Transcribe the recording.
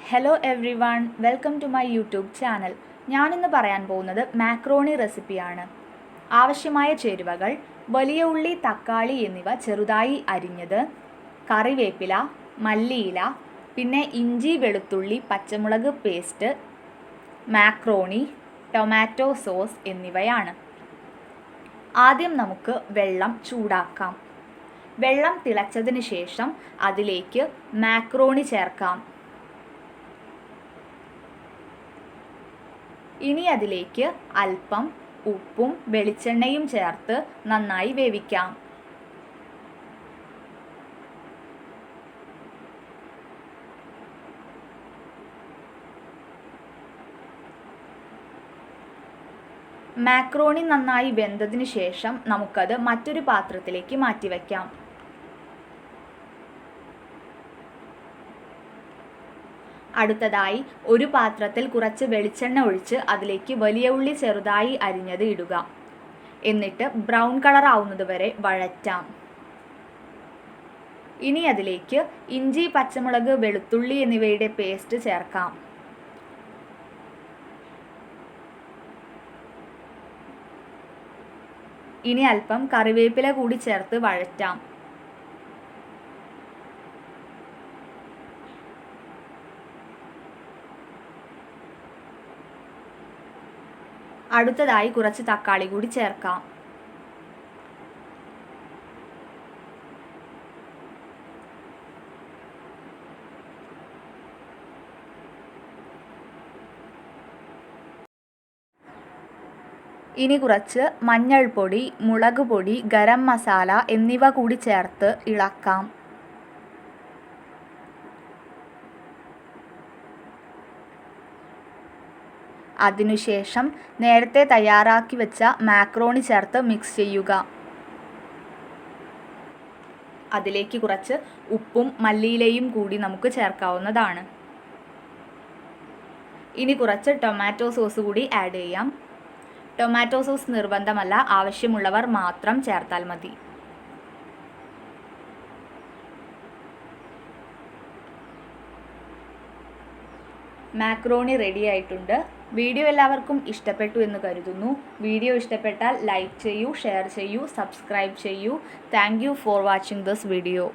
Hello everyone, welcome to my YouTube channel. ഞാനിന്ന് പറയാൻ പോകുന്നത് മാക്രോണി റെസിപ്പിയാണ്. ആവശ്യമായ ചേരുവകൾ: വലിയ ഉള്ളി, തക്കാളി എന്നിവ ചെറുതായി അരിഞ്ഞത്, കറിവേപ്പില, മല്ലിയില, പിന്നെ ഇഞ്ചി, വെളുത്തുള്ളി, പച്ചമുളക് പേസ്റ്റ്, മാക്രോണി, ടൊമാറ്റോ സോസ് എന്നിവയാണ്. ആദ്യം നമുക്ക് വെള്ളം ചൂടാക്കാം. വെള്ളം തിളച്ചതിന് ശേഷം അതിലേക്ക് മാക്രോണി ചേർക്കാം. ഇനി അതിലേക്ക് അല്പം ഉപ്പും വെളിച്ചെണ്ണയും ചേർത്ത് നന്നായി വേവിക്കാം. മാക്രോണി നന്നായി വെന്തതിന് ശേഷം നമുക്കത് മറ്റൊരു പാത്രത്തിലേക്ക് മാറ്റിവെക്കാം. അടുത്തതായി ഒരു പാത്രത്തിൽ കുറച്ച് വെളിച്ചെണ്ണ ഒഴിച്ച് അതിലേക്ക് വലിയ ഉള്ളി ചെറുതായി അരിഞ്ഞത് ഇടുക. എന്നിട്ട് ബ്രൗൺ കളർ ആവുന്നത് വരെ വഴറ്റാം. ഇനി അതിലേക്ക് ഇഞ്ചി, പച്ചമുളക്, വെളുത്തുള്ളി എന്നിവയുടെ പേസ്റ്റ് ചേർക്കാം. ഇനി അല്പം കറിവേപ്പില കൂടി ചേർത്ത് വഴറ്റാം. അടുത്തതായി കുറച്ച് തക്കാളി കൂടി ചേർക്കാം. ഇനി കുറച്ച് മഞ്ഞൾപ്പൊടി, മുളക് പൊടി, ഗരം മസാല എന്നിവ കൂടി ചേർത്ത് ഇളക്കാം. അതിനുശേഷം നേരത്തെ തയ്യാറാക്കി വെച്ച മാക്രോണി ചേർത്ത് മിക്സ് ചെയ്യുക. അതിലേക്ക് കുറച്ച് ഉപ്പും മല്ലിയിലയും കൂടി നമുക്ക് ചേർക്കാവുന്നതാണ്. ഇനി കുറച്ച് ടൊമാറ്റോ സോസ് കൂടി ആഡ് ചെയ്യാം. ടൊമാറ്റോ സോസ് നിർബന്ധമല്ല, ആവശ്യമുള്ളവർ മാത്രം ചേർത്താൽ മതി. മാക്രോണി റെഡി ആയിട്ടുണ്ട്. വീഡിയോ എല്ലാവർക്കും ഇഷ്ടപ്പെട്ടു എന്ന് കരുതുന്നു. വീഡിയോ ഇഷ്ടപ്പെട്ടാൽ ലൈക്ക് ചെയ്യൂ, ഷെയർ ചെയ്യൂ, സബ്സ്ക്രൈബ് ചെയ്യൂ. Thank you for watching this video.